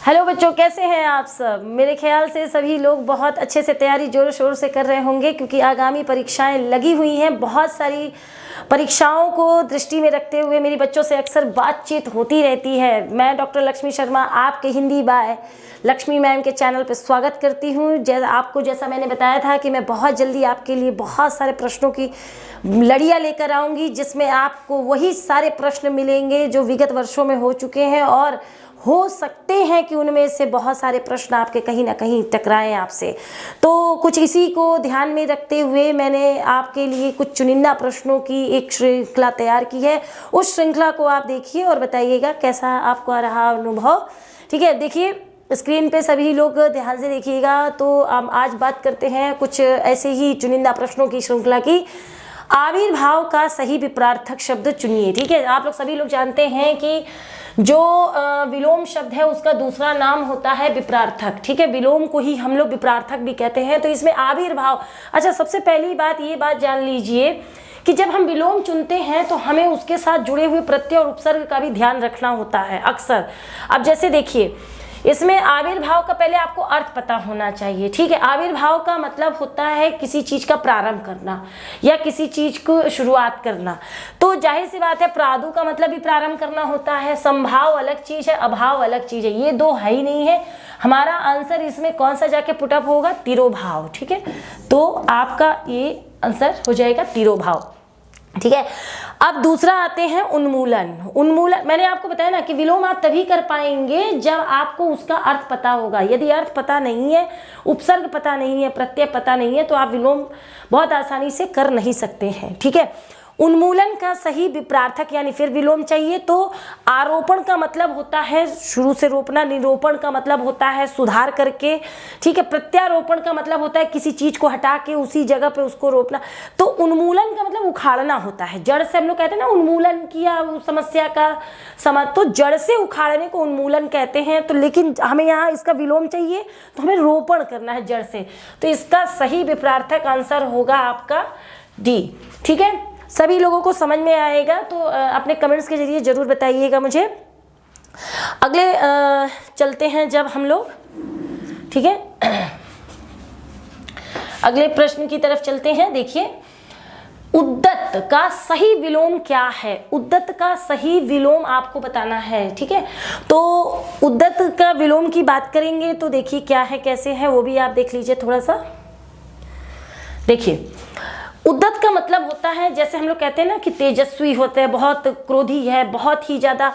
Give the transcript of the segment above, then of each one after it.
Hello बच्चों, कैसे हैं आप सब। मेरे ख्याल से सभी लोग बहुत अच्छे से तैयारी जोर शोर से कर रहे होंगे, क्योंकि आगामी परीक्षाएं लगी हुई हैं। बहुत सारी परीक्षाओं को दृष्टि में रखते हुए मेरी बच्चों से अक्सर बातचीत होती रहती है। मैं डॉक्टर लक्ष्मी शर्मा आपके हिंदी बाय लक्ष्मी मैम के चैनल पर स्वागत करती हूँ। जैसा मैंने बताया था कि मैं बहुत जल्दी आपके लिए बहुत सारे प्रश्नों की लड़ियाँ लेकर आऊँगी, जिसमें आपको वही सारे प्रश्न मिलेंगे जो विगत वर्षों में हो चुके हैं, और हो सकते हैं कि उनमें से बहुत सारे प्रश्न आपके कहीं ना कहीं टकराएं आपसे। तो कुछ इसी को ध्यान में रखते हुए मैंने आपके लिए कुछ चुनिंदा प्रश्नों की एक श्रृंखला तैयार की है। उस श्रृंखला को आप देखिए और बताइएगा कैसा आपको आ रहा अनुभव। ठीक है, देखिए स्क्रीन पे सभी लोग ध्यान से देखिएगा। तो हम आज बात करते हैं कुछ ऐसे ही चुनिंदा प्रश्नों की श्रृंखला की। आविर्भाव का सही विपरार्थक शब्द चुनिए। ठीक है, आप लोग सभी लोग जानते हैं कि जो विलोम शब्द है उसका दूसरा नाम होता है विपरार्थक। ठीक है, विलोम को ही हम लोग विपरार्थक भी कहते हैं। तो इसमें आविर्भाव, अच्छा सबसे पहली बात ये बात जान लीजिए कि जब हम विलोम चुनते हैं तो हमें उसके साथ जुड़े हुए प्रत्यय और उपसर्ग का भी ध्यान रखना होता है अक्सर। अब जैसे देखिए, इसमें आविर्भाव का पहले आपको अर्थ पता होना चाहिए। ठीक है, आविर्भाव का मतलब होता है किसी चीज का प्रारंभ करना या किसी चीज को शुरुआत करना। तो जाहिर सी बात है, प्रादु का मतलब भी प्रारंभ करना होता है। संभाव अलग चीज है, अभाव अलग चीज है, ये दो है ही नहीं है। हमारा आंसर इसमें कौन सा जाके पुटअप होगा? तिरोभाव। ठीक है, तो आपका ये आंसर हो जाएगा तिरोभाव। ठीक है, अब दूसरा आते हैं उन्मूलन। उन्मूलन मैंने आपको बताया ना कि विलोम आप तभी कर पाएंगे जब आपको उसका अर्थ पता होगा। यदि अर्थ पता नहीं है, उपसर्ग पता नहीं है, प्रत्यय पता नहीं है, तो आप विलोम बहुत आसानी से कर नहीं सकते हैं। ठीक है, उन्मूलन का सही विपरार्थक यानी फिर विलोम चाहिए। तो आरोपण का मतलब होता है शुरू से रोपना, निरोपण का मतलब होता है सुधार करके। ठीक है, प्रत्यारोपण का मतलब होता है किसी चीज को हटा के उसी जगह पे उसको रोपना। तो उन्मूलन का मतलब उखाड़ना होता है। जड़ से हम लोग कहते हैं ना उन्मूलन किया समस्या का तो जड़ से उखाड़ने को उन्मूलन कहते हैं। तो लेकिन हमें यहाँ इसका विलोम चाहिए तो हमें रोपण करना है जड़ से। तो इसका सही विपरार्थक आंसर होगा आपका डी। ठीक है, सभी लोगों को समझ में आएगा तो अपने कमेंट्स के जरिए जरूर बताइएगा मुझे। अगले चलते हैं जब हम लोग, ठीक है, अगले प्रश्न की तरफ चलते हैं। देखिए, उद्दत का सही विलोम क्या है? उद्दत का सही विलोम आपको बताना है। ठीक है, तो उद्दत का विलोम की बात करेंगे तो देखिए क्या है कैसे है वो भी आप देख लीजिए थोड़ा सा। देखिए, उद्दत का मतलब होता है, जैसे हम लोग कहते हैं ना कि तेजस्वी होते हैं, बहुत क्रोधी है, बहुत ही ज़्यादा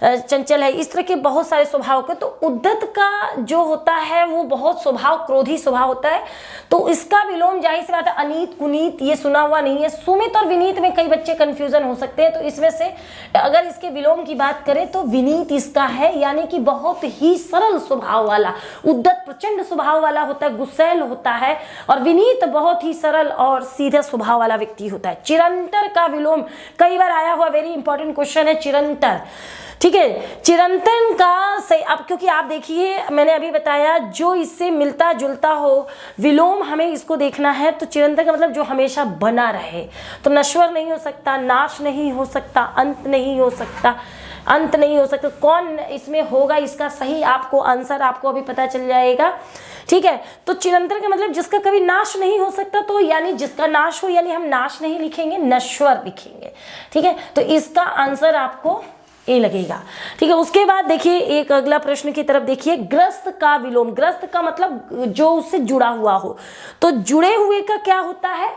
चंचल है, इस तरह के बहुत सारे स्वभाव के। तो उद्दत का जो होता है वो बहुत स्वभाव क्रोधी स्वभाव होता है। तो इसका विलोम जाहिर सी बात है अनीत कुनीत, ये सुना हुआ नहीं है। सुमित और विनीत में कई बच्चे कंफ्यूजन हो सकते हैं। तो इसमें से अगर इसके विलोम की बात करें तो विनीत इसका है, यानी कि बहुत ही सरल स्वभाव वाला। उद्दत प्रचंड स्वभाव वाला होता है, गुस्सैल होता है, और विनीत बहुत ही सरल और सीधा स्वभाव वाला व्यक्ति होता है। चिरंतर का विलोम कई बार आया हुआ वेरी इंपॉर्टेंट क्वेश्चन है, चिरंतर। ठीक है, चिरंतन का सही, अब क्योंकि आप देखिए मैंने अभी बताया जो इससे मिलता जुलता हो विलोम हमें इसको देखना है। तो चिरंतन का मतलब जो हमेशा बना रहे, तो नश्वर नहीं हो सकता, नाश नहीं हो सकता, अंत नहीं हो सकता, अंत नहीं हो सकता। कौन इसमें होगा इसका सही आपको आंसर आपको अभी पता चल जाएगा। ठीक है, तो चिरंतन का मतलब जिसका कभी नाश नहीं हो सकता, तो यानी जिसका नाश हो, यानी हम नाश नहीं लिखेंगे, नश्वर लिखेंगे। ठीक है, तो इसका आंसर आपको ए लगेगा। ठीक है, उसके बाद देखिए एक अगला प्रश्न की तरफ देखिए, ग्रस्त का विलोम। ग्रस्त का मतलब जो उससे जुड़ा हुआ हो। तो जुड़े हुए का क्या होता है?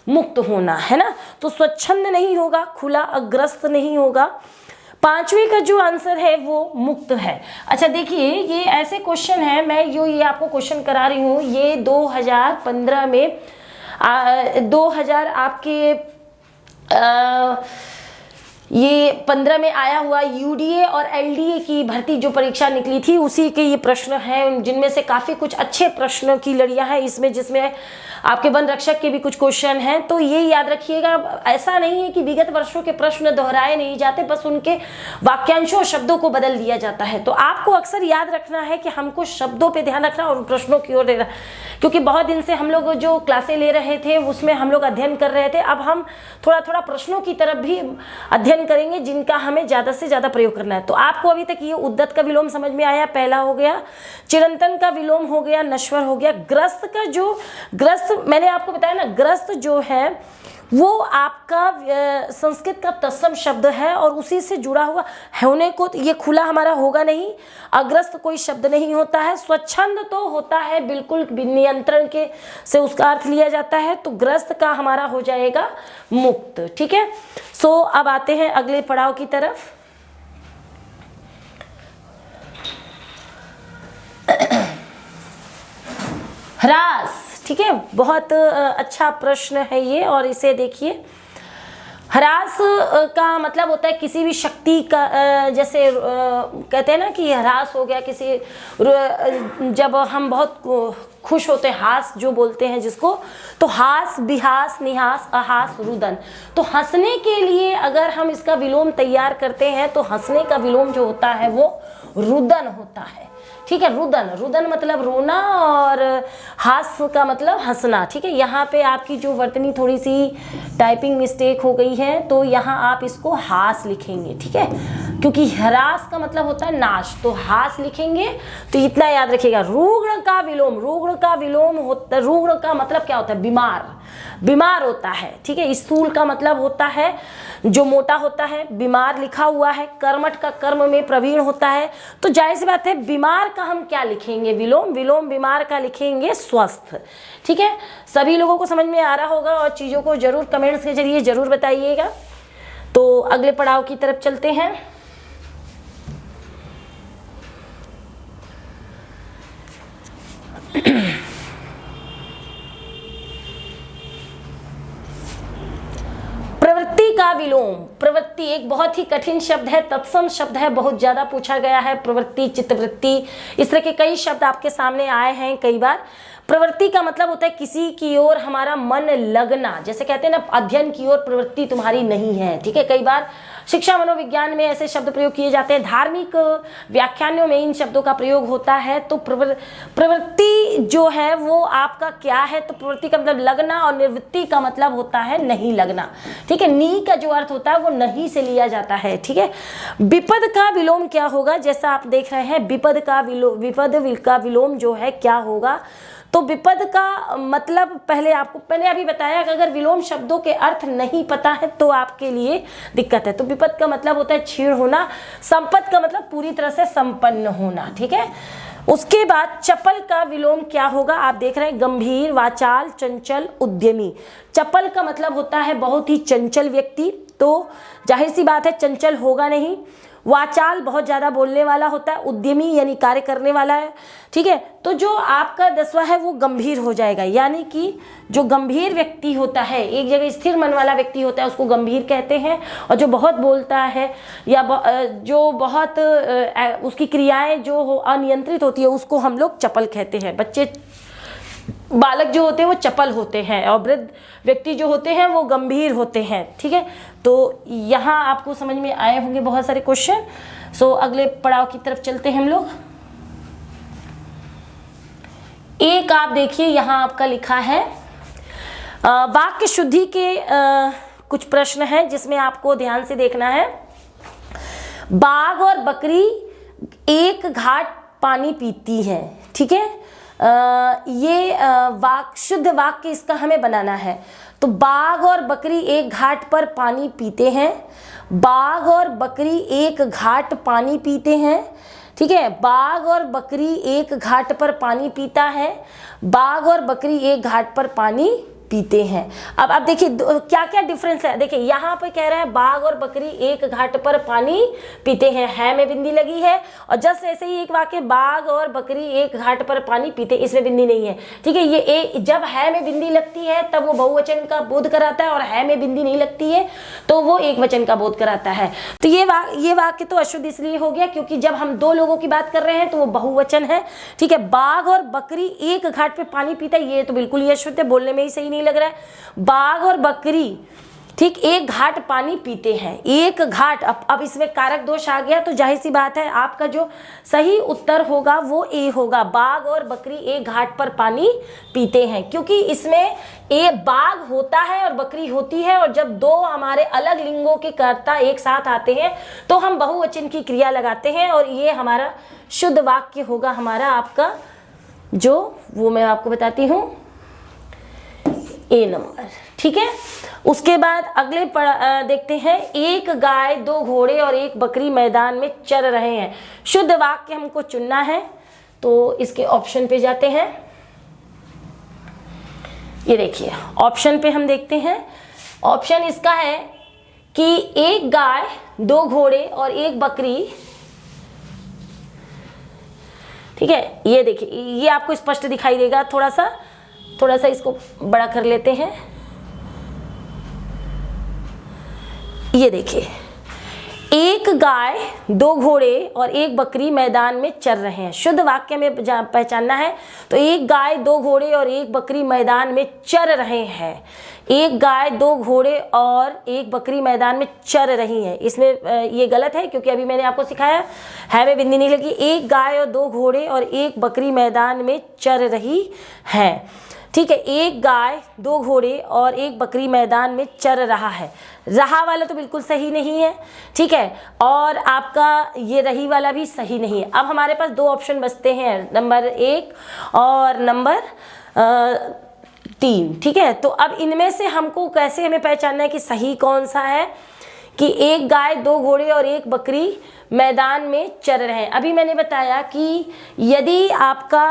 मुक्त होना, है ना। तो स्वच्छंद नहीं होगा, खुला, अग्रस्त नहीं होगा। पांचवे का जो आंसर है वो मुक्त है। अच्छा देखिए, ये ऐसे क्वेश्चन है, मैं जो ये आपको क्वेश्चन करा रही हूँ ये 2015 में 2000 आपके ये 15 में आया हुआ यूडीए और एलडीए की भर्ती जो परीक्षा निकली थी उसी के ये प्रश्न हैं, जिनमें से काफ़ी कुछ अच्छे प्रश्नों की लड़ियां हैं इसमें, जिसमें आपके वन रक्षक के भी कुछ क्वेश्चन हैं। तो ये याद रखिएगा, ऐसा नहीं है कि विगत वर्षों के प्रश्न दोहराए नहीं जाते, बस उनके वाक्यांशों और शब्दों को बदल दिया जाता है। तो आपको अक्सर याद रखना है कि हमको शब्दों पे ध्यान रखना और प्रश्नों की ओर देना, क्योंकि बहुत दिन से हम लोग जो क्लासें ले रहे थे उसमें हम लोग अध्ययन कर रहे थे। अब हम थोड़ा थोड़ा प्रश्नों की तरफ भी अध्ययन करेंगे जिनका हमें ज़्यादा से ज़्यादा प्रयोग करना है। तो आपको अभी तक ये उद्दत का विलोम समझ में आया, पहला हो गया, चिरंतन का विलोम हो गया, नश्वर हो गया। ग्रस्त का जो ग्रस्त मैंने आपको बताया ना, ग्रस्त जो है वो आपका संस्कृत का तत्सम शब्द है और उसी से जुड़ा हुआ होने को ये खुला हमारा होगा नहीं। अग्रस्त कोई शब्द नहीं होता है, स्वच्छंद तो होता है, बिल्कुल नियंत्रण के से उसका अर्थ लिया जाता है। तो ग्रस्त का हमारा हो जाएगा मुक्त। ठीक है, सो अब आते हैं अगले पड़ाव की तरफ। ह्रास, ठीक है, बहुत अच्छा प्रश्न है ये, और इसे देखिए। ह्रास का मतलब होता है किसी भी शक्ति का, जैसे कहते हैं ना कि ह्रास हो गया किसी, जब हम बहुत खुश होते हैं, हास जो बोलते हैं जिसको, तो हास, बिहास, निहास, अहास, रुदन। तो हंसने के लिए अगर हम इसका विलोम तैयार करते हैं तो हंसने का विलोम जो होता है वो रुदन होता है। ठीक है, रुदन, रुदन मतलब रोना और हास का मतलब हंसना। ठीक है, यहाँ पे आपकी जो वर्तनी थोड़ी सी टाइपिंग मिस्टेक हो गई है, तो यहाँ आप इसको हास लिखेंगे। ठीक है, क्योंकि ह्रास का मतलब होता है नाश, तो हास लिखेंगे। तो इतना याद रखिएगा। रुग्ण का विलोम, रुग्ण का विलोम होता, रुग्ण का मतलब क्या होता है? बीमार, बीमार होता है। ठीक है, स्थूल का मतलब होता है जो मोटा होता है, बीमार लिखा हुआ है, कर्मठ का कर्म में प्रवीण होता है। तो जाहिर सी बात है बीमार का हम क्या लिखेंगे? विलोम, विलोम बीमार का लिखेंगे स्वस्थ। ठीक है, सभी लोगों को समझ में आ रहा होगा और चीज़ों को जरूर कमेंट्स के जरिए जरूर बताइएगा। तो अगले पड़ाव की तरफ चलते हैं। प्रवृत्ति का विलोम। प्रवृत्ति एक बहुत ही कठिन शब्द है, तत्सम शब्द है, बहुत ज्यादा पूछा गया है। प्रवृत्ति, चित्तवृत्ति, इस तरह के कई शब्द आपके सामने आए हैं कई बार। प्रवृत्ति का मतलब होता है किसी की ओर हमारा मन लगना, जैसे कहते हैं ना अध्ययन की ओर प्रवृत्ति तुम्हारी नहीं है। ठीक है, कई बार शिक्षा मनोविज्ञान में ऐसे शब्द प्रयोग किए जाते हैं, धार्मिक व्याख्यानों में इन शब्दों का प्रयोग होता है। तो प्रवृत्ति जो है वो आपका क्या है? तो प्रवृत्ति का मतलब लगना और निवृत्ति का मतलब होता है नहीं लगना। ठीक है, नी का जो अर्थ होता है वो नहीं से लिया जाता है। ठीक है, विपद का विलोम क्या होगा? जैसा आप देख रहे हैं, विपद का विलोम जो है क्या होगा? तो विपद का मतलब पहले अभी बताया कि अगर विलोम शब्दों के अर्थ नहीं पता है तो आपके लिए दिक्कत है। तो विपद का मतलब होता है क्षीण होना, संपद का मतलब पूरी तरह से संपन्न होना। ठीक है, उसके बाद चपल का विलोम क्या होगा? आप देख रहे हैं, गंभीर, वाचाल, चंचल, उद्यमी। चपल का मतलब होता है बहुत ही चंचल व्यक्ति, तो जाहिर सी बात है चंचल होगा नहीं। वाचाल बहुत ज़्यादा बोलने वाला होता है, उद्यमी यानी कार्य करने वाला है। ठीक है, तो जो आपका 10वां है वो गंभीर हो जाएगा, यानी कि जो गंभीर व्यक्ति होता है, एक जगह स्थिर मन वाला व्यक्ति होता है उसको गंभीर कहते हैं। और जो बहुत बोलता है या जो बहुत उसकी क्रियाएं जो अनियंत्रित होती है उसको हम लोग चपल कहते हैं। बालक जो होते हैं वो चपल होते हैं और वृद्ध व्यक्ति जो होते हैं वो गंभीर होते हैं। ठीक है, तो यहाँ आपको समझ में आए होंगे बहुत सारे क्वेश्चन। सो अगले पड़ाव की तरफ चलते हैं हम लोग। एक आप देखिए यहाँ आपका लिखा है वाक्य शुद्धि के कुछ प्रश्न हैं जिसमें आपको ध्यान से देखना है। बाघ और बकरी एक घाट पानी पीती है। ठीक है, ये शुद्ध वाक्य इसका हमें बनाना है। तो बाघ और बकरी एक घाट पर पानी पीते हैं। बाघ और बकरी एक घाट पानी पीते हैं। ठीक है, बाघ और बकरी एक घाट पर पानी पीता है। बाघ और बकरी एक घाट पर पानी पीते हैं। अब देखिए क्या क्या डिफरेंस है। देखिए यहाँ पे कह रहा है बाघ और बकरी एक घाट पर पानी पीते हैं, है में बिंदी लगी है। और जस्ट ऐसे ही एक वाक्य बाघ और बकरी एक घाट पर पानी पीते, इसमें बिंदी नहीं है, ठीक है। ये जब है में बिंदी लगती है तब वो बहुवचन का बोध कराता है, और है में बिंदी नहीं लगती है तो वो एक वचन का बोध कराता है। तो ये वाक्य तो अशुद्ध इसलिए हो गया क्योंकि जब हम दो लोगों की बात कर रहे हैं तो वो बहुवचन है, ठीक है। बाघ और बकरी एक घाट पे पानी पीता है, ये तो बिल्कुल ही अशुद्ध है, बोलने में ही सही नहीं लग रहा है। बाघ और बकरी ठीक एक घाट पानी पीते हैं, एक घाट। अब इसमें कारक दोष आ गया तो जाहिर सी बात है आपका जो सही उत्तर होगा वो ए होगा। बाघ और बकरी एक घाट पर पानी पीते हैं, क्योंकि इसमें ए बाघ होता है और बकरी होती है, और जब दो हमारे अलग लिंगों के कर्ता एक साथ आते हैं तो हम बहुवचन की क्रिया लगाते हैं, और ये हमारा शुद्ध वाक्य होगा हमारा आपका, जो वो मैं आपको बताती हूँ ए नंबर, ठीक है। उसके बाद अगले देखते हैं, एक गाय दो घोड़े और एक बकरी मैदान में चर रहे हैं। शुद्ध वाक्य हमको चुनना है, तो इसके ऑप्शन पे जाते हैं। ये देखिए ऑप्शन पे हम देखते हैं, ऑप्शन इसका है कि एक गाय दो घोड़े और एक बकरी, ठीक है। ये देखिए ये आपको स्पष्ट दिखाई देगा, थोड़ा सा इसको बड़ा कर लेते हैं। ये देखिए एक गाय दो घोड़े और एक बकरी मैदान में चर रहे हैं। शुद्ध वाक्य में पहचानना है तो एक गाय दो घोड़े और एक बकरी मैदान में चर रहे हैं। एक गाय दो घोड़े और एक बकरी मैदान में चर रही है, इसमें ये गलत है क्योंकि अभी मैंने आपको सिखाया है में बिंदी नहीं लगी। एक गाय और दो घोड़े और एक बकरी मैदान में चर रही है, ठीक है। एक गाय दो घोड़े और एक बकरी मैदान में चर रहा है, रहा वाला तो बिल्कुल सही नहीं है, ठीक है। और आपका ये रही वाला भी सही नहीं है। अब हमारे पास दो ऑप्शन बचते हैं, नंबर 1 और नंबर 3, ठीक है। तो अब इनमें से हमको कैसे हमें पहचानना है कि सही कौन सा है, कि एक गाय दो घोड़े और एक बकरी मैदान में चर रहे हैं। अभी मैंने बताया कि यदि आपका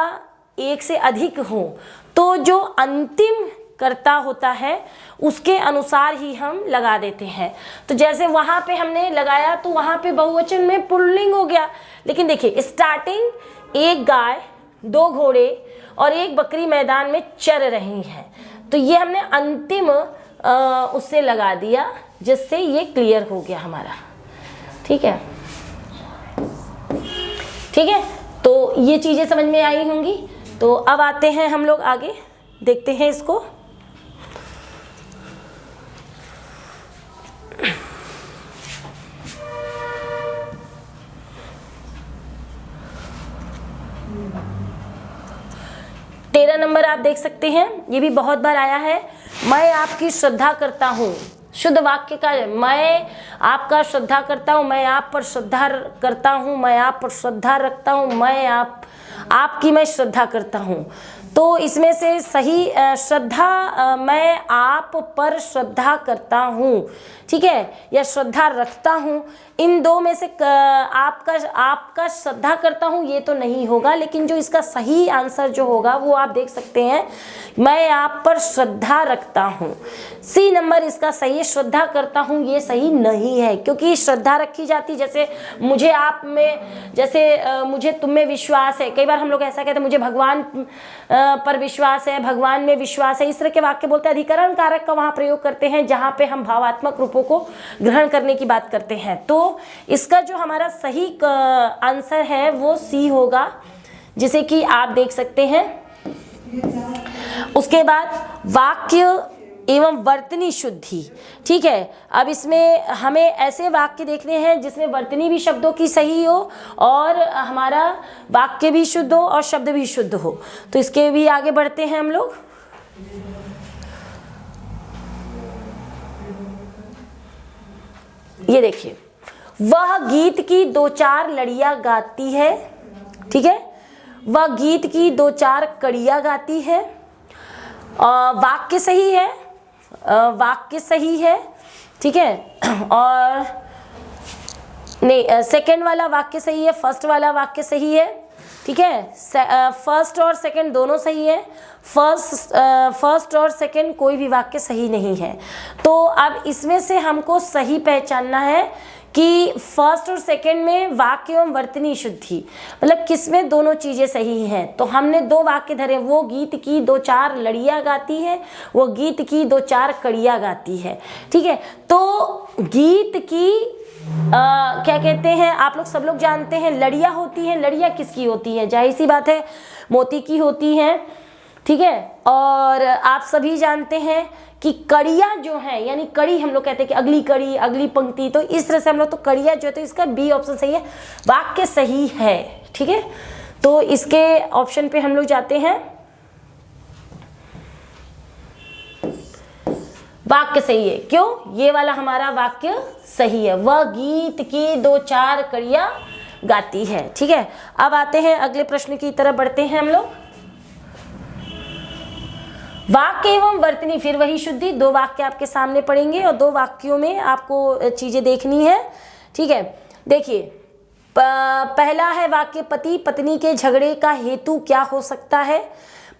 एक से अधिक हो तो जो अंतिम कर्ता होता है उसके अनुसार ही हम लगा देते हैं। तो जैसे वहाँ पे हमने लगाया तो वहाँ पे बहुवचन में पुल्लिंग हो गया, लेकिन देखिए स्टार्टिंग एक गाय दो घोड़े और एक बकरी मैदान में चर रही हैं, तो ये हमने अंतिम उससे लगा दिया, जिससे ये क्लियर हो गया हमारा, ठीक है, ठीक है। तो ये चीज़ें समझ में आई होंगी। तो अब आते हैं हम लोग आगे, देखते हैं इसको। तेरह नंबर आप देख सकते हैं, ये भी बहुत बार आया है। मैं आपकी श्रद्धा करता हूँ, शुद्ध वाक्य का मैं आपका श्रद्धा करता हूँ, मैं आप पर श्रद्धा करता हूँ, मैं आप पर श्रद्धा रखता हूँ, मैं आपकी मैं श्रद्धा करता हूँ। तो इसमें से सही श्रद्धा मैं आप पर श्रद्धा करता हूँ, ठीक है, या श्रद्धा रखता हूँ, इन दो में से आपका श्रद्धा करता हूँ ये तो नहीं होगा। लेकिन जो इसका सही आंसर जो होगा वो आप देख सकते हैं, मैं आप पर श्रद्धा रखता हूँ। सी नंबर इसका सही है, श्रद्धा करता हूँ ये सही नहीं है, क्योंकि श्रद्धा रखी जाती, जैसे मुझे आप में, जैसे मुझे तुम में विश्वास है। कई बार हम लोग ऐसा कहते हैं मुझे भगवान पर विश्वास है, भगवान में विश्वास है, इस तरह के वाक्य बोलते हैं। अधिकरण कारक का वहाँ प्रयोग करते हैं जहाँ पे हम भावात्मक रूपों को ग्रहण करने की बात करते हैं। तो इसका जो हमारा सही आंसर है वो सी होगा, जिसे कि आप देख सकते हैं। उसके बाद वाक्य एवं वर्तनी शुद्धि, ठीक है। अब इसमें हमें ऐसे वाक्य देखने हैं जिसमें वर्तनी भी शब्दों की सही हो और हमारा वाक्य भी शुद्ध हो और शब्द भी शुद्ध हो। तो इसके भी आगे बढ़ते हैं हम लोग। ये देखिए, वह गीत की दो चार लड़ियां गाती है, ठीक है, वह गीत की दो चार कड़ियां गाती है। वाक्य सही है, वाक्य सही है, ठीक है। और नहीं, सेकंड वाला वाक्य सही है, फर्स्ट वाला वाक्य सही है, ठीक है। फर्स्ट और सेकंड दोनों सही है, फर्स्ट और सेकंड कोई भी वाक्य सही नहीं है। तो अब इसमें से हमको सही पहचानना है कि फर्स्ट और सेकंड में वाक्य एवं वर्तनी शुद्धि, मतलब किसमें दोनों चीजें सही हैं। तो हमने दो वाक्य धरे, वो गीत की दो चार लड़ियाँ गाती है, वो गीत की दो चार कड़ियाँ गाती है, ठीक है। तो गीत की क्या कहते हैं, आप लोग सब लोग जानते हैं, लड़ियाँ होती हैं। लड़ियाँ किसकी होती हैं, जाहिर सी बात है मोती की होती हैं, ठीक है। और आप सभी जानते हैं कि कड़ियाँ जो है, यानी कड़ी हम लोग कहते हैं कि अगली कड़ी, अगली पंक्ति, तो इस तरह से हम लोग, तो कड़ियाँ जो है, तो इसका बी ऑप्शन सही है, वाक्य सही है, ठीक है। तो इसके ऑप्शन पे हम लोग जाते हैं, वाक्य सही है। क्यों, ये वाला हमारा वाक्य सही है, वह गीत की दो चार कड़ियाँ गाती है, ठीक है। अब आते हैं अगले प्रश्न की तरफ बढ़ते हैं हम लोग। वाक्य एवं वर्तनी, फिर वही शुद्धि, दो वाक्य आपके सामने पढ़ेंगे और दो वाक्यों में आपको चीजें देखनी है, ठीक है। देखिए, पहला है वाक्य, पति पत्नी के झगड़े का हेतु क्या हो सकता है,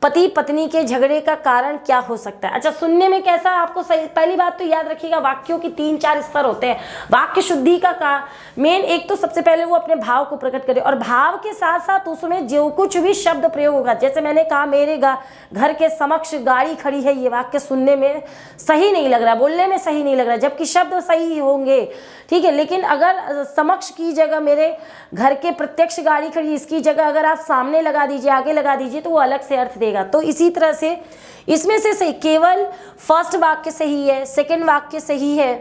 पति पत्नी के झगड़े का कारण क्या हो सकता है। अच्छा, सुनने में कैसा आपको सही, पहली बात तो याद रखिएगा, वाक्यों की 3-4 स्तर होते हैं। वाक्य शुद्धि का मेन एक तो सबसे पहले वो अपने भाव को प्रकट करे, और भाव के साथ साथ उसमें जो कुछ भी शब्द प्रयोग होगा, जैसे मैंने कहा मेरे घर के समक्ष गाड़ी खड़ी है, ये वाक्य सुनने में सही नहीं लग रहा, बोलने में सही नहीं लग रहा, जबकि शब्द सही होंगे, ठीक है। लेकिन अगर समक्ष की जगह मेरे घर के प्रत्यक्ष गाड़ी खड़ी, इसकी जगह अगर आप सामने लगा दीजिए, आगे लगा दीजिए, तो वो अलग से अर्थ देगा। तो इसी तरह से इसमें से सही केवल फर्स्ट वाक्य सही है, सेकंड वाक्य सही है,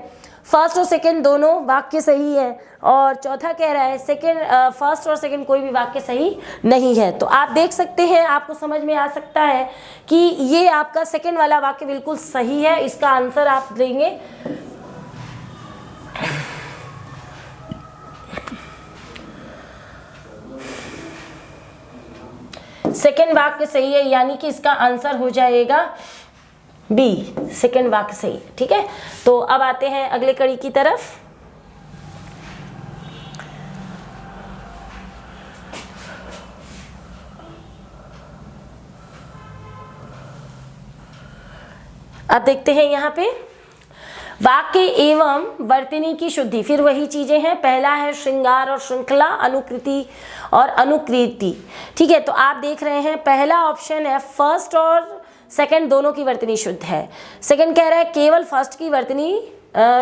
फर्स्ट और सेकंड दोनों वाक्य सही है, और चौथा कह रहा है फर्स्ट और सेकंड कोई भी वाक्य सही नहीं है। तो आप देख सकते हैं, आपको समझ में आ सकता है कि ये आपका सेकंड वाला वाक्य बिल्कुल सही है। इसका आंसर आप देंगे सेकेंड वाक्य सही है, यानी कि इसका आंसर हो जाएगा बी, सेकेंड वाक्य सही है, ठीक है। तो अब आते हैं अगले कड़ी की तरफ। अब देखते हैं यहाँ पे वाक्य एवं वर्तनी की शुद्धि, फिर वही चीजें हैं। पहला है श्रृंगार और श्रृंखला, अनुकृति और अनुकृति, ठीक है। तो आप देख रहे हैं पहला ऑप्शन है फर्स्ट और सेकंड दोनों की वर्तनी शुद्ध है। सेकंड कह रहा है केवल फर्स्ट की वर्तनी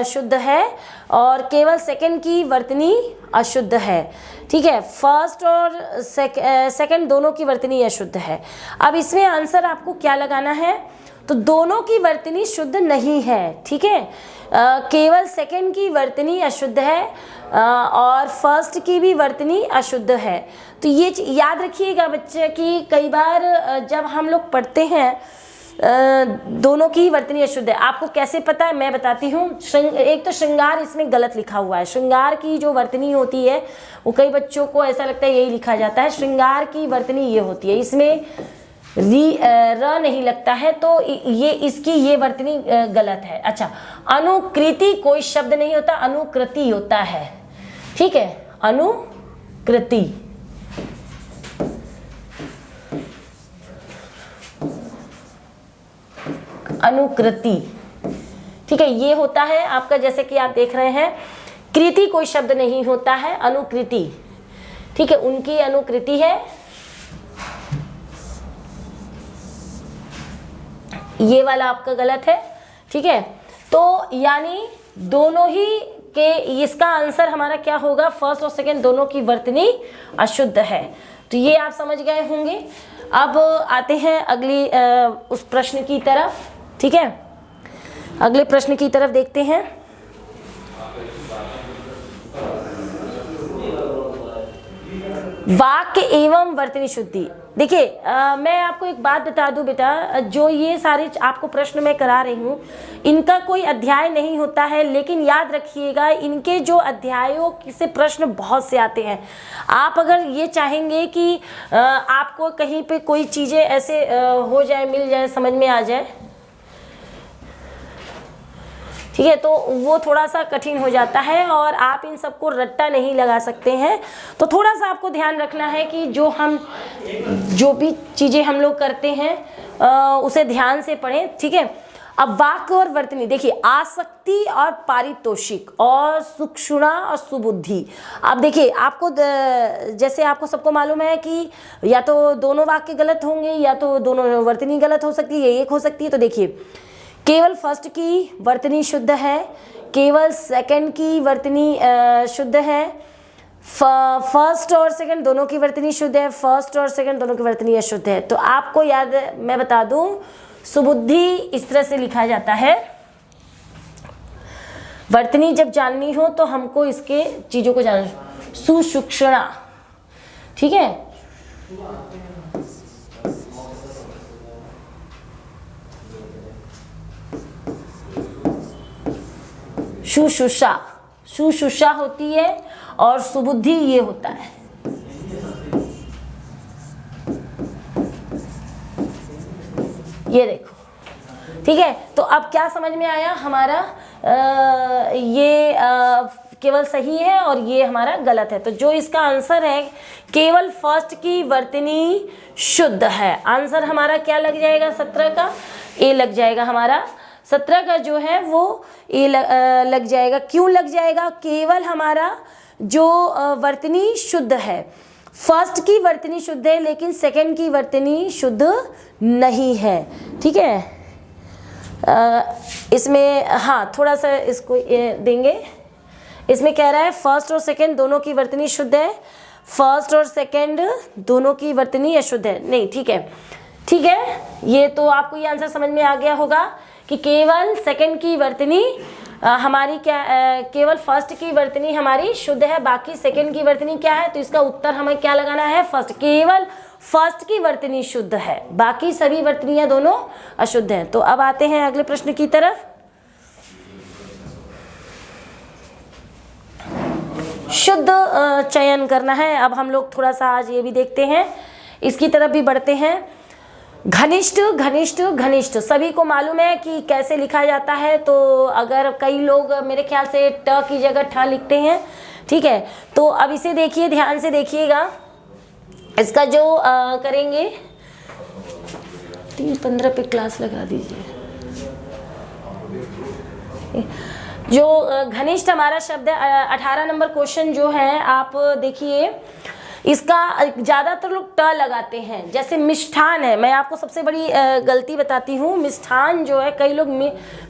शुद्ध है और केवल सेकंड की वर्तनी अशुद्ध है, ठीक है। फर्स्ट और सेकंड दोनों की वर्तनी अशुद्ध है। अब इसमें आंसर आपको क्या लगाना है, तो दोनों की वर्तनी शुद्ध नहीं है, ठीक है। केवल सेकंड की वर्तनी अशुद्ध है और फर्स्ट की भी वर्तनी अशुद्ध है। तो ये याद रखिएगा बच्चे कि कई बार जब हम लोग पढ़ते हैं दोनों की वर्तनी अशुद्ध है, आपको कैसे पता है मैं बताती हूँ। एक तो श्रृंगार इसमें गलत लिखा हुआ है, श्रृंगार की जो वर्तनी होती है वो कई बच्चों को ऐसा लगता है यही लिखा जाता है, श्रृंगार की वर्तनी ये होती है, इसमें र नहीं लगता है, तो ये इसकी ये वर्तनी गलत है। अच्छा, अनुकृति कोई शब्द नहीं होता, अनुकृति होता है, ठीक है, अनुकृति। अनुकृति, ठीक है, ये होता है आपका, जैसे कि आप देख रहे हैं कृति कोई शब्द नहीं होता है, अनुकृति, ठीक है, उनकी अनुकृति है, ये वाला आपका गलत है, ठीक है। तो यानी दोनों ही के, इसका आंसर हमारा क्या होगा, फर्स्ट और सेकंड दोनों की वर्तनी अशुद्ध है। तो ये आप समझ गए होंगे। अब आते हैं अगली उस प्रश्न की तरफ, ठीक है। अगले प्रश्न की तरफ देखते हैं। वाक्य एवं वर्तनी शुद्धि। देखिए मैं आपको एक बात बता दूं बेटा, जो ये सारे आपको प्रश्न मैं करा रही हूँ इनका कोई अध्याय नहीं होता है, लेकिन याद रखिएगा इनके जो अध्यायों से प्रश्न बहुत से आते हैं। आप अगर ये चाहेंगे कि आपको कहीं पे कोई चीज़ें ऐसे हो जाए, मिल जाए, समझ में आ जाए, ठीक है, तो वो थोड़ा सा कठिन हो जाता है और आप इन सबको रट्टा नहीं लगा सकते हैं। तो थोड़ा सा आपको ध्यान रखना है कि जो भी चीज़ें हम लोग करते हैं उसे ध्यान से पढ़ें, ठीक है। अब वाक्य और वर्तनी देखिए, आसक्ति और पारितोषिक और सुक्षुणा और सुबुद्धि। अब देखिए आपको जैसे आपको सबको मालूम है कि या तो दोनों वाक्य गलत होंगे या तो दोनों वर्तनी गलत हो सकती है, एक हो सकती है। तो देखिए केवल फर्स्ट की वर्तनी शुद्ध है, केवल सेकंड की वर्तनी शुद्ध है, फर्स्ट और सेकंड दोनों की वर्तनी शुद्ध है, फर्स्ट और सेकंड दोनों की वर्तनी अशुद्ध है। तो आपको याद, मैं बता दूं, सुबुद्धि इस तरह से लिखा जाता है। वर्तनी जब जाननी हो तो हमको इसके चीजों को जानना, सुसूक्ष्मणा, ठीक है। सुशुषा, सुशुषा होती है और सुबुद्धि ये होता है। ये देखो, ठीक है। तो अब क्या समझ में आया हमारा, ये केवल सही है और ये हमारा गलत है। तो जो इसका आंसर है केवल फर्स्ट की वर्तनी शुद्ध है। आंसर हमारा क्या लग जाएगा 17 का, ए लग जाएगा हमारा। 17 का जो है वो ए लग जाएगा। क्यों लग जाएगा? केवल हमारा जो वर्तनी शुद्ध है, फर्स्ट की वर्तनी शुद्ध है लेकिन सेकंड की वर्तनी शुद्ध नहीं है, ठीक है। इसमें हाँ थोड़ा सा इसको देंगे। इसमें कह रहा है फर्स्ट और सेकंड दोनों की वर्तनी शुद्ध है, फर्स्ट और सेकंड दोनों की वर्तनी अशुद्ध है। नहीं, ठीक है, ठीक है। ये तो आपको ये आंसर समझ में आ गया होगा कि केवल सेकंड की वर्तनी हमारी क्या, केवल फर्स्ट की वर्तनी हमारी शुद्ध है, बाकी सेकंड की वर्तनी क्या है। तो इसका उत्तर हमें क्या लगाना है, फर्स्ट। केवल फर्स्ट की वर्तनी शुद्ध है, बाकी सभी वर्तनियां दोनों अशुद्ध हैं। तो अब आते हैं अगले प्रश्न की तरफ। शुद्ध चयन करना है। अब हम लोग थोड़ा सा आज ये भी देखते हैं, इसकी तरफ भी बढ़ते हैं। घनिष्ठ, घनिष्ठ, घनिष्ठ सभी को मालूम है कि कैसे लिखा जाता है। तो अगर कई लोग मेरे ख्याल से ट की जगह ठ लिखते हैं, ठीक है। तो अब इसे देखिए, ध्यान से देखिएगा। इसका जो करेंगे 3:15 पे क्लास लगा दीजिए। जो घनिष्ठ हमारा शब्द है, 18 नंबर क्वेश्चन जो है, आप देखिए इसका ज़्यादातर लोग ट लगाते हैं। जैसे मिष्ठान है, मैं आपको सबसे बड़ी गलती बताती हूँ। मिष्ठान जो है, कई लोग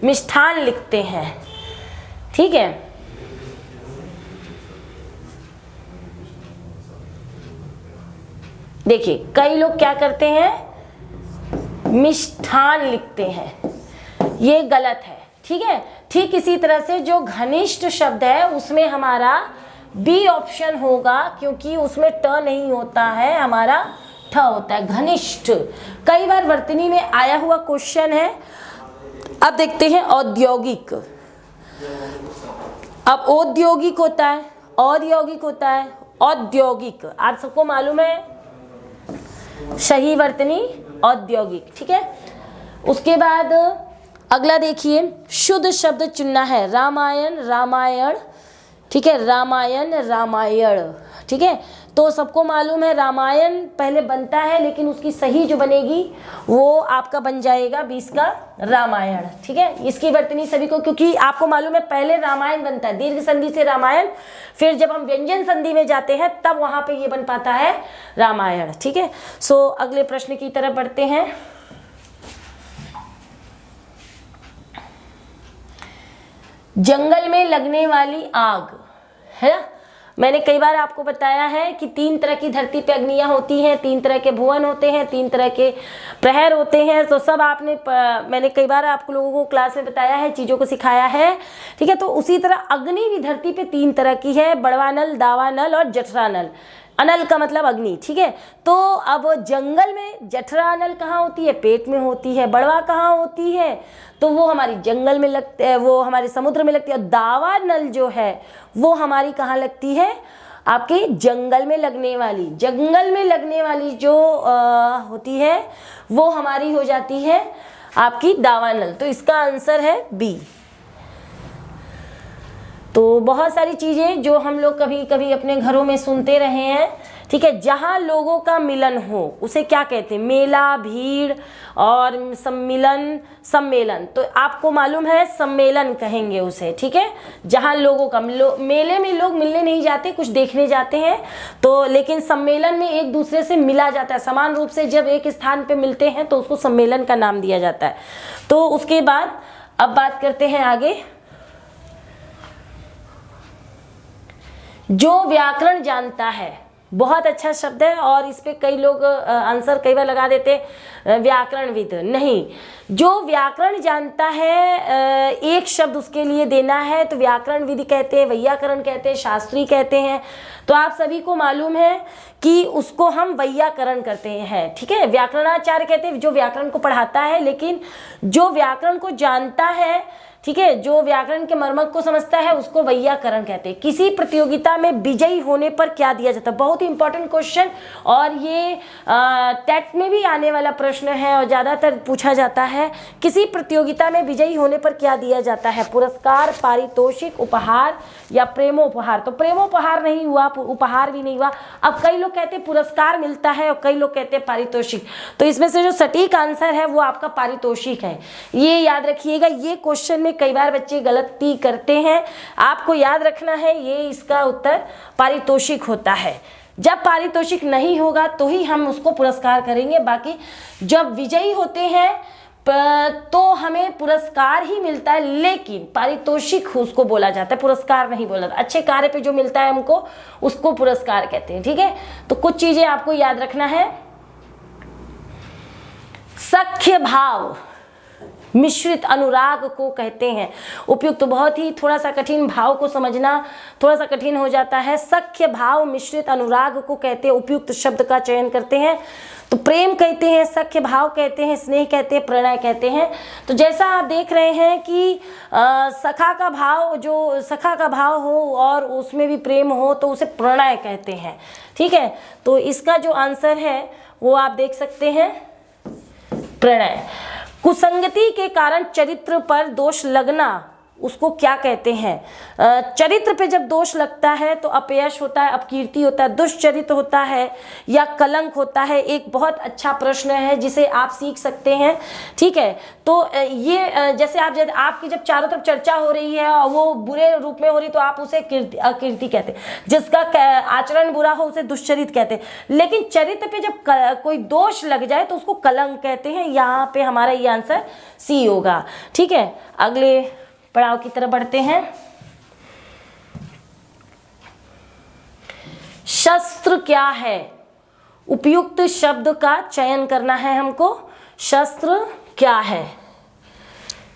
मिष्ठान लिखते हैं, ठीक है। देखिए कई लोग क्या करते हैं, मिष्ठान लिखते हैं, ये गलत है, ठीक है। ठीक इसी तरह से जो घनिष्ठ शब्द है उसमें हमारा बी ऑप्शन होगा, क्योंकि उसमें ट नहीं होता है, हमारा ठ होता है। घनिष्ठ कई बार वर्तनी में आया हुआ क्वेश्चन है। अब देखते हैं औद्योगिक। अब औद्योगिक होता है, औद्योगिक होता है, औद्योगिक, आप सबको मालूम है सही वर्तनी औद्योगिक, ठीक है। उसके बाद अगला देखिए, शुद्ध शब्द चुनना है। रामायण, रामायण, ठीक है, रामायण, रामायण, ठीक है। तो सबको मालूम है रामायण पहले बनता है, लेकिन उसकी सही जो बनेगी वो आपका बन जाएगा 20 का रामायण, ठीक है। इसकी वर्तनी सभी को, क्योंकि आपको मालूम है पहले रामायण बनता है दीर्घ संधि से रामायण, फिर जब हम व्यंजन संधि में जाते हैं तब वहां पे ये बन पाता है रामायण, ठीक है। सो अगले प्रश्न की तरफ बढ़ते हैं। जंगल में लगने वाली आग, है ना। मैंने कई बार आपको बताया है कि 3 तरह की धरती पे अग्नियां होती हैं, 3 तरह के भुवन होते हैं, 3 तरह के प्रहर होते हैं। तो सब मैंने कई बार आप लोगों को क्लास में बताया है, चीज़ों को सिखाया है, ठीक है। तो उसी तरह अग्नि भी धरती पे 3 तरह की है, बड़वा नल, दावा नल और जठरा नल। अनल का मतलब अग्नि, ठीक है। तो अब जंगल में जठरा अनल कहाँ होती है, पेट में होती है। बड़वा कहाँ होती है, तो वो हमारी जंगल में लगती है, वो हमारे समुद्र में लगती है। और दावा नल जो है वो हमारी कहाँ लगती है, आपके जंगल में लगने वाली। जंगल में लगने वाली जो होती है वो हमारी हो जाती है आपकी दावा नल। तो इसका आंसर है बी। तो बहुत सारी चीज़ें जो हम लोग कभी कभी अपने घरों में सुनते रहे हैं, ठीक है। जहाँ लोगों का मिलन हो उसे क्या कहते हैं? मेला, भीड़ और सम्मिलन, सम्मेलन। तो आपको मालूम है सम्मेलन कहेंगे उसे, ठीक है। जहाँ लोगों का मेले में लोग मिलने नहीं जाते, कुछ देखने जाते हैं, तो लेकिन सम्मेलन में एक दूसरे से मिला जाता है समान रूप से। जब एक स्थान पे मिलते हैं तो उसको सम्मेलन का नाम दिया जाता है। तो उसके बाद अब बात करते हैं आगे। जो व्याकरण जानता है, बहुत अच्छा शब्द है और इस पे कई लोग आंसर कई बार लगा देते व्याकरणविद। नहीं, जो व्याकरण जानता है, एक शब्द उसके लिए देना है तो व्याकरणविद कहते हैं, वैयाकरण कहते हैं, शास्त्री कहते हैं। तो आप सभी को मालूम है कि उसको हम वैयाकरण करते हैं, ठीक है। व्याकरणाचार्य कहते हैं जो व्याकरण को पढ़ाता है, लेकिन जो व्याकरण को जानता है, ठीक है, जो व्याकरण के मर्मक को समझता है, उसको वैयाकरण कहते हैं। किसी प्रतियोगिता में विजयी होने पर क्या दिया जाता है? बहुत ही इंपॉर्टेंट क्वेश्चन, और ये टेट में भी आने वाला प्रश्न है और ज़्यादातर पूछा जाता है। किसी प्रतियोगिता में विजयी होने पर क्या दिया जाता है? पुरस्कार, पारितोषिक, उपहार या प्रेमोपहार। तो प्रेमोपहार नहीं हुआ, उपहार भी नहीं हुआ। अब कई लोग कहते हैं पुरस्कार मिलता है और कई लोग कहते हैं पारितोषिक। तो इसमें से जो सटीक आंसर है वो आपका पारितोषिक है। ये याद रखिएगा, ये क्वेश्चन में कई बार बच्चे गलती करते हैं। आपको याद रखना है ये इसका उत्तर पारितोषिक होता है। जब पारितोषिक नहीं होगा तो ही हम उसको पुरस्कार करेंगे। बाकी जब विजयी होते हैं तो हमें पुरस्कार ही मिलता है, लेकिन पारितोषिक उसको बोला जाता है, पुरस्कार नहीं बोला जाता। अच्छे कार्य पे जो मिलता है हमको उसको पुरस्कार कहते हैं, ठीक है। तो कुछ चीजें आपको याद रखना है। सख्य भाव मिश्रित अनुराग को कहते हैं। उपयुक्त, तो बहुत ही थोड़ा सा कठिन, भाव को समझना थोड़ा सा कठिन हो जाता है। सख्य भाव मिश्रित अनुराग को कहते हैं। उपयुक्त शब्द का चयन करते हैं। तो प्रेम कहते हैं, सख्य भाव कहते हैं, स्नेह कहते हैं, प्रणय कहते हैं। तो जैसा आप देख रहे हैं कि सखा का भाव, जो सखा का भाव हो और उसमें भी प्रेम हो तो उसे प्रणय कहते हैं, ठीक है। तो इसका जो आंसर है वो आप देख सकते हैं, प्रणय। कुसंगति के कारण चरित्र पर दोष लगना, उसको क्या कहते हैं? चरित्र पे जब दोष लगता है तो अपयश होता है, अपकीर्ति होता है, दुष्चरित्र होता है या कलंक होता है। एक बहुत अच्छा प्रश्न है जिसे आप सीख सकते हैं, ठीक है। तो ये जैसे आपकी जब चारों तरफ चर्चा हो रही है और वो बुरे रूप में हो रही तो आप उसे अकीर्ति कहते हैं। जिसका आचरण बुरा हो उसे दुष्चरित्र कहते हैं। लेकिन चरित्र पे जब कोई दोष लग जाए तो उसको कलंक कहते हैं। यहाँ पे हमारा ये आंसर सी होगा, ठीक है। अगले पड़ाव की तरफ बढ़ते हैं। शस्त्र क्या है? उपयुक्त शब्द का चयन करना है हमको। शस्त्र क्या है,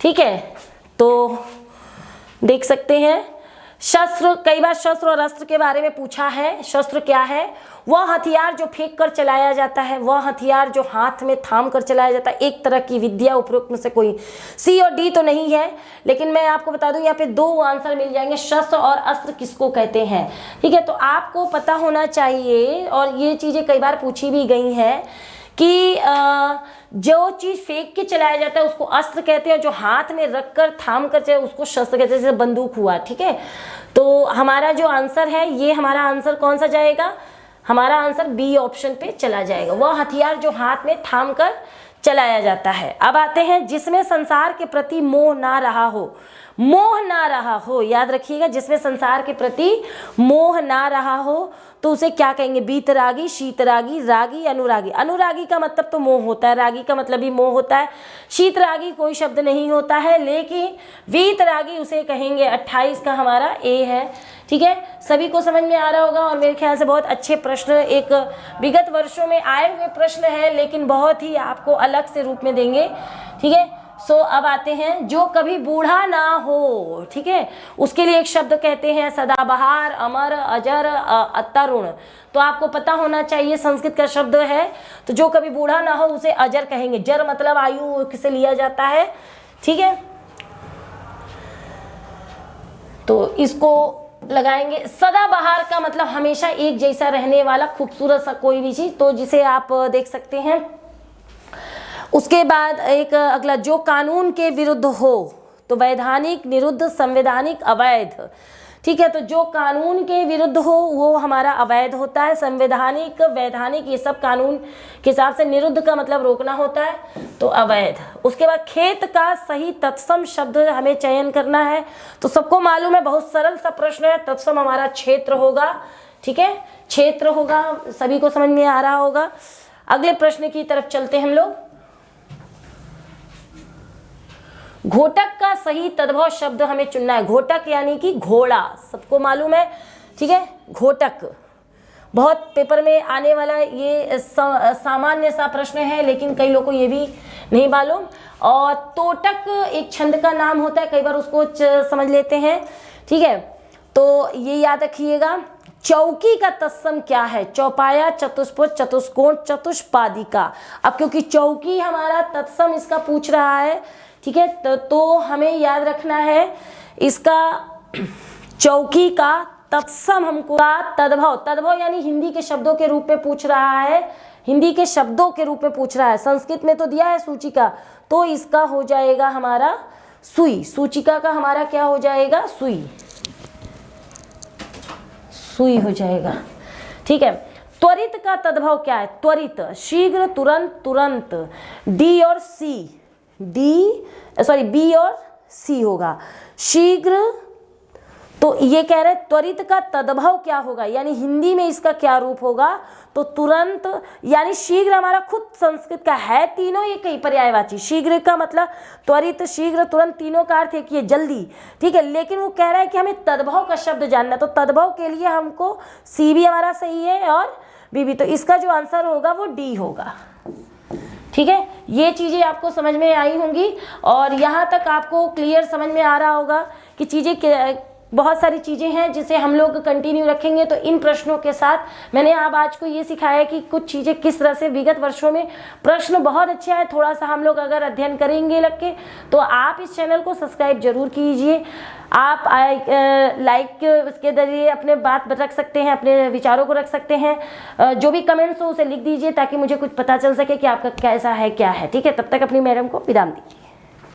ठीक है। तो देख सकते हैं शस्त्र, कई बार शस्त्र और अस्त्र के बारे में पूछा है। शस्त्र क्या है? वह हथियार जो फेंक कर चलाया जाता है, वह हथियार जो हाथ में थाम कर चलाया जाता है, एक तरह की विद्या। उपरोक्त में से कोई सी और डी तो नहीं है, लेकिन मैं आपको बता दूं यहाँ पे दो आंसर मिल जाएंगे। शस्त्र और अस्त्र किसको कहते हैं, ठीक है। तो आपको पता होना चाहिए, और ये चीजें कई बार पूछी भी गई हैं कि जो चीज फेंक के चलाया जाता है उसको अस्त्र कहते हैं, जो हाथ में रखकर थाम कर चलाए उसको शस्त्र कहते हैं। जैसे बंदूक हुआ, ठीक है। तो हमारा जो आंसर है, ये हमारा आंसर कौन सा जाएगा? हमारा आंसर बी ऑप्शन पे चला जाएगा। वह हथियार जो हाथ में थाम कर चलाया जाता है। अब आते हैं जिसमें संसार के प्रति मोह ना रहा हो। मोह ना रहा हो, याद रखिएगा, जिसमें संसार के प्रति मोह ना रहा हो तो उसे क्या कहेंगे? बीतरागी, शीतरागी, रागी, अनुरागी। अनुरागी का मतलब तो मोह होता है, रागी का मतलब भी मोह होता है। शीतरागी कोई शब्द नहीं होता है, लेकिन वीतरागी उसे कहेंगे। 28 का हमारा ए है, ठीक है। सभी को समझ में आ रहा होगा, और मेरे ख्याल से बहुत अच्छे प्रश्न, एक विगत वर्षों में आए हुए प्रश्न है, लेकिन बहुत ही आपको अलग से रूप में देंगे, ठीक है। सो अब आते हैं जो कभी बूढ़ा ना हो, ठीक है, उसके लिए एक शब्द कहते हैं सदाबहार, अमर, अजर, तरुण। तो आपको पता होना चाहिए संस्कृत का शब्द है, तो जो कभी बूढ़ा ना हो उसे अजर कहेंगे। जर मतलब आयु से लिया जाता है, ठीक है। तो इसको लगाएंगे। सदाबहार का मतलब हमेशा एक जैसा रहने वाला, खूबसूरत सा कोई भी चीज, तो जिसे आप देख सकते हैं। उसके बाद एक अगला, जो कानून के विरुद्ध हो, तो वैधानिक, निरुद्ध, संवैधानिक, अवैध, ठीक है। तो जो कानून के विरुद्ध हो वो हमारा अवैध होता है। संवैधानिक, वैधानिक, ये सब कानून के हिसाब से निरुद्ध का मतलब रोकना होता है, तो अवैध। उसके बाद खेत का सही तत्सम शब्द हमें चयन करना है। तो सबको मालूम है, बहुत सरल सा प्रश्न है, तत्सम हमारा क्षेत्र होगा। ठीक है, क्षेत्र होगा, सभी को समझ में आ रहा होगा। अगले प्रश्न की तरफ चलते हैं हम लोग। घोटक का सही तद्भव शब्द हमें चुनना है। घोटक यानी कि घोड़ा, सबको मालूम है। ठीक है, घोटक बहुत पेपर में आने वाला ये सामान्य सा प्रश्न है, लेकिन कई लोगों को ये भी नहीं मालूम। और तोटक एक छंद का नाम होता है, कई बार उसको समझ लेते हैं। ठीक है, तो ये याद रखिएगा। चौकी का तत्सम क्या है? चौपाया, चतुष्पद, चतुष्कोण, चतुष्पादिका। अब क्योंकि चौकी हमारा तत्सम इसका पूछ रहा है, ठीक है, तो हमें याद रखना है इसका चौकी का तत्सम हमको तद्भव। तद्भव यानी हिंदी के शब्दों के रूप में पूछ रहा है, हिंदी के शब्दों के रूप में पूछ रहा है। संस्कृत में तो दिया है सूचिका, तो इसका हो जाएगा हमारा सुई। सूचिका का हमारा क्या हो जाएगा? सुई, सुई हो जाएगा। ठीक है, त्वरित का तद्भव क्या है? त्वरित, शीघ्र, तुरंत, तुरंत। डी और सी, बी और सी होगा। शीघ्र, तो ये कह रहे त्वरित का तद्भव क्या होगा, यानी हिंदी में इसका क्या रूप होगा? तो तुरंत, यानी शीघ्र हमारा खुद संस्कृत का है, तीनों ये कई पर्यायवाची। शीघ्र का मतलब त्वरित, शीघ्र, तुरंत, तीनों का अर्थ है कि ये जल्दी। ठीक है, लेकिन वो कह रहा है कि हमें तद्भव का शब्द जानना, तो तद्भव के लिए हमको सी भी हमारा सही है और बी भी, तो इसका जो आंसर होगा वो डी होगा। ठीक है, ये चीज़ें आपको समझ में आई होंगी और यहाँ तक आपको क्लियर समझ में आ रहा होगा कि चीज़ें, बहुत सारी चीज़ें हैं जिसे हम लोग कंटिन्यू रखेंगे। तो इन प्रश्नों के साथ मैंने अब आज को ये सिखाया कि कुछ चीज़ें किस तरह से विगत वर्षों में प्रश्न बहुत अच्छे आए। थोड़ा सा हम लोग अगर अध्ययन करेंगे लग के, तो आप इस चैनल को सब्सक्राइब जरूर कीजिए। आप लाइक के जरिए अपने बात रख सकते हैं, अपने विचारों को रख सकते हैं। जो भी कमेंट्स हो उसे लिख दीजिए ताकि मुझे कुछ पता चल सके कि आपका कैसा है, क्या है। ठीक है, तब तक अपनी मैडम को विराम दीजिए।